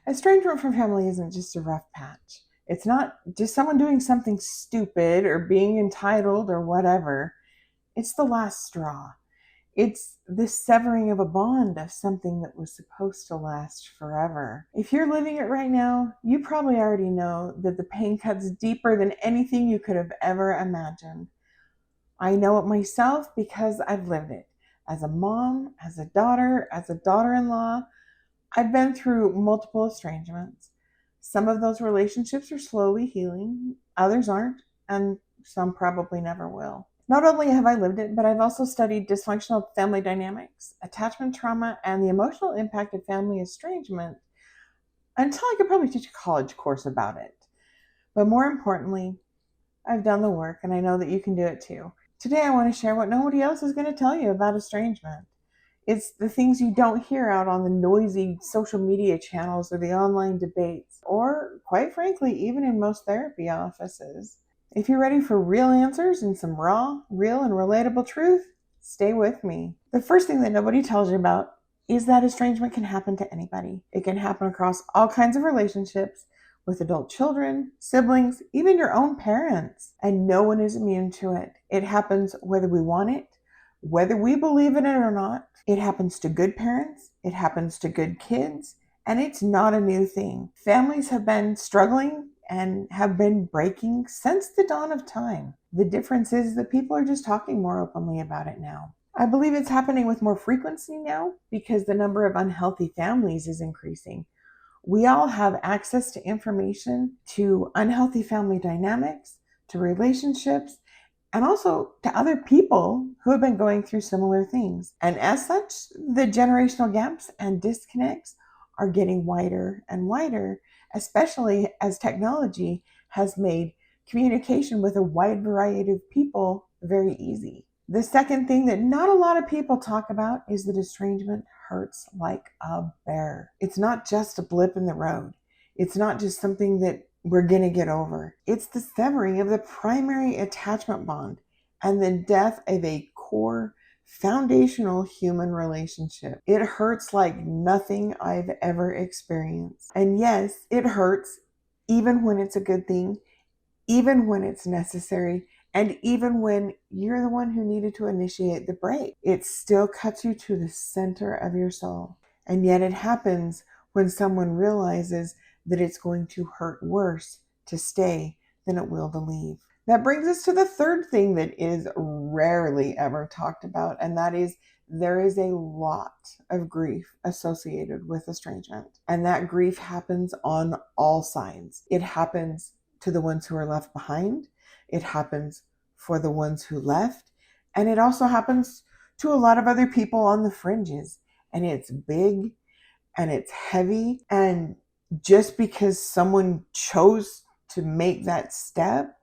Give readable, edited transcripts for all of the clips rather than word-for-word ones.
Estrangement from family isn't just a rough patch. It's not just someone doing something stupid or being entitled or whatever. It's the last straw. It's the severing of a bond of something that was supposed to last forever. If you're living it right now, you probably already know that the pain cuts deeper than anything you could have ever imagined. I know it myself because I've lived it. As a mom, as a daughter-in-law, I've been through multiple estrangements. Some of those relationships are slowly healing, others aren't, and some probably never will. Not only have I lived it, but I've also studied dysfunctional family dynamics, attachment trauma, and the emotional impact of family estrangement until I could probably teach a college course about it. But more importantly, I've done the work and I know that you can do it too. Today I want to share what nobody else is going to tell you about estrangement. It's the things you don't hear out on the noisy social media channels or the online debates, or quite frankly, even in most therapy offices. If you're ready for real answers and some raw, real, and relatable truth, stay with me. The first thing that nobody tells you about is that estrangement can happen to anybody. It can happen across all kinds of relationships with adult children, siblings, even your own parents, and no one is immune to it. It happens whether we want it, whether we believe in it or not. It happens to good parents, it happens to good kids, and it's not a new thing. Families have been struggling and have been breaking since the dawn of time. The difference is that people are just talking more openly about it now. I believe it's happening with more frequency now because the number of unhealthy families is increasing. We all have access to information, to unhealthy family dynamics, to relationships, and also to other people who have been going through similar things. And as such, the generational gaps and disconnects are getting wider and wider, especially as technology has made communication with a wide variety of people very easy. The second thing that not a lot of people talk about is that estrangement hurts like a bear. It's not just a blip in the road. It's not just something that we're going to get over. It's the severing of the primary attachment bond and the death of a core foundational human relationship. It hurts like nothing I've ever experienced. And yes, it hurts even when it's a good thing, even when it's necessary, and even when you're the one who needed to initiate the break. It still cuts you to the center of your soul. And yet it happens when someone realizes that it's going to hurt worse to stay than it will to leave. That brings us to the third thing that is rarely ever talked about, and that is there is a lot of grief associated with estrangement. And that grief happens on all sides. It happens to the ones who are left behind. It happens for the ones who left. And it also happens to a lot of other people on the fringes. And it's big and it's heavy. And just because someone chose to make that step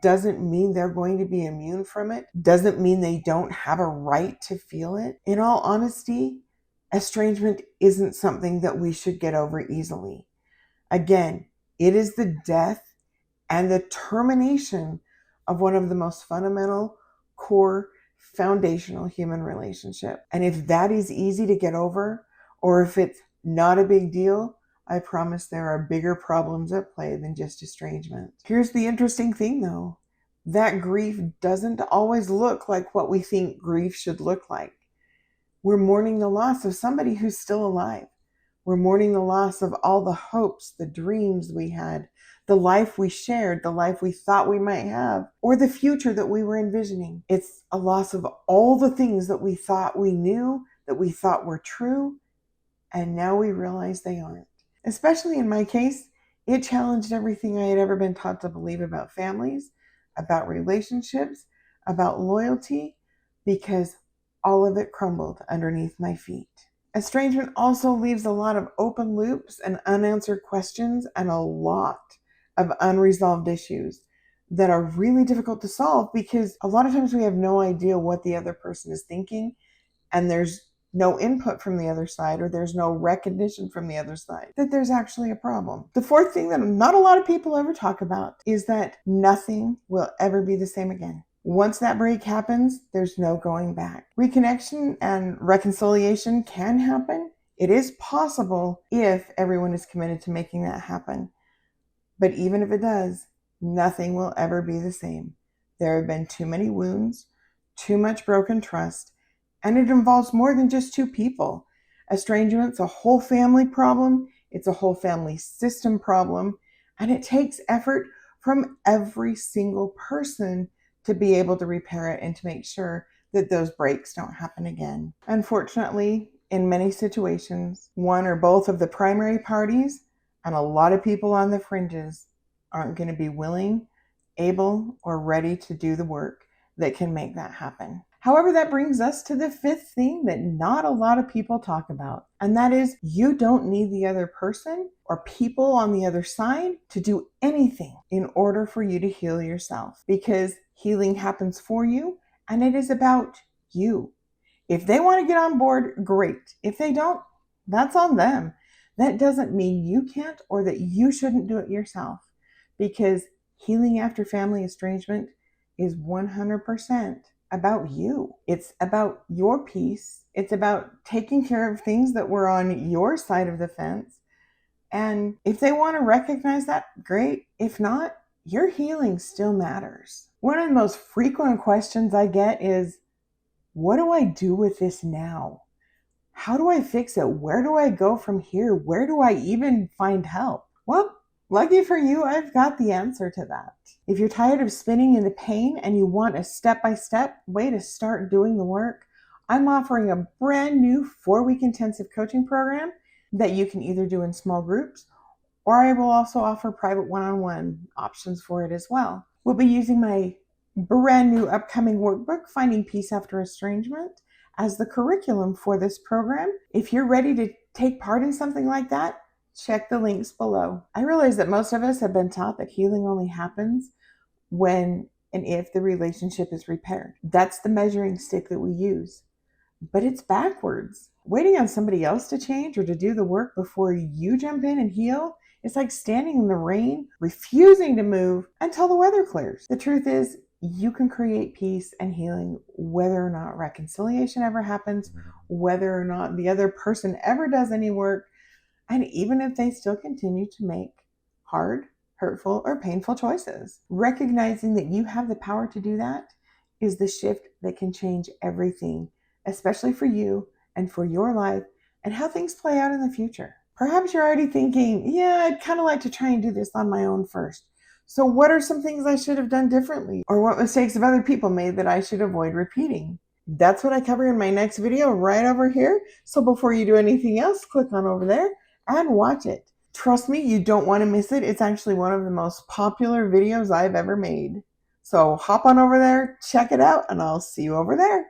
doesn't mean they're going to be immune from it, doesn't mean they don't have a right to feel it. In all honesty, estrangement isn't something that we should get over easily. Again, it is the death and the termination of one of the most fundamental, core, foundational human relationship. And if that is easy to get over, or if it's not a big deal, I promise there are bigger problems at play than just estrangement. Here's the interesting thing though. That grief doesn't always look like what we think grief should look like. We're mourning the loss of somebody who's still alive. We're mourning the loss of all the hopes, the dreams we had, the life we shared, the life we thought we might have, or the future that we were envisioning. It's a loss of all the things that we thought we knew, that we thought were true, and now we realize they aren't. Especially in my case, it challenged everything I had ever been taught to believe about families, about relationships, about loyalty, because all of it crumbled underneath my feet. Estrangement also leaves a lot of open loops and unanswered questions and a lot of unresolved issues that are really difficult to solve because a lot of times we have no idea what the other person is thinking and there's no input from the other side, or there's no recognition from the other side that there's actually a problem. The fourth thing that not a lot of people ever talk about is that nothing will ever be the same again. Once that break happens, there's no going back. Reconnection and reconciliation can happen. It is possible if everyone is committed to making that happen. But even if it does, nothing will ever be the same. There have been too many wounds, too much broken trust, and it involves more than just two people. Estrangement's a whole family problem, it's a whole family system problem, and it takes effort from every single person to be able to repair it and to make sure that those breaks don't happen again. Unfortunately, in many situations, one or both of the primary parties and a lot of people on the fringes aren't going to be willing, able, or ready to do the work that can make that happen. However, that brings us to the fifth thing that not a lot of people talk about, and that is you don't need the other person or people on the other side to do anything in order for you to heal yourself, because healing happens for you and it is about you. If they want to get on board, great. If they don't, that's on them. That doesn't mean you can't or that you shouldn't do it yourself, because healing after family estrangement is 100% about you. It's about your peace. It's about taking care of things that were on your side of the fence. And if they want to recognize that, great. If not, your healing still matters. One of the most frequent questions I get is, what do I do with this now? How do I fix it? Where do I go from here? Where do I even find help? Well, lucky for you, I've got the answer to that. If you're tired of spinning in the pain and you want a step-by-step way to start doing the work, I'm offering a brand new 4-week intensive coaching program that you can either do in small groups, or I will also offer private one-on-one options for it as well. We'll be using my brand new upcoming workbook, Finding Peace After Estrangement, as the curriculum for this program. If you're ready to take part in something like that, check the links below. I realize that most of us have been taught that healing only happens when and if the relationship is repaired. That's the measuring stick that we use. But it's backwards. Waiting on somebody else to change or to do the work before you jump in and heal, it's like standing in the rain, refusing to move until the weather clears. The truth is, you can create peace and healing whether or not reconciliation ever happens, whether or not the other person ever does any work, and even if they still continue to make hard, hurtful, or painful choices. Recognizing that you have the power to do that is the shift that can change everything, especially for you and for your life and how things play out in the future. Perhaps you're already thinking, yeah, I'd kind of like to try and do this on my own first. So what are some things I should have done differently? Or what mistakes have other people made that I should avoid repeating? That's what I cover in my next video right over here. So before you do anything else, click on over there and watch it. Trust me, you don't want to miss it. It's actually one of the most popular videos I've ever made. So hop on over there, check it out, and I'll see you over there.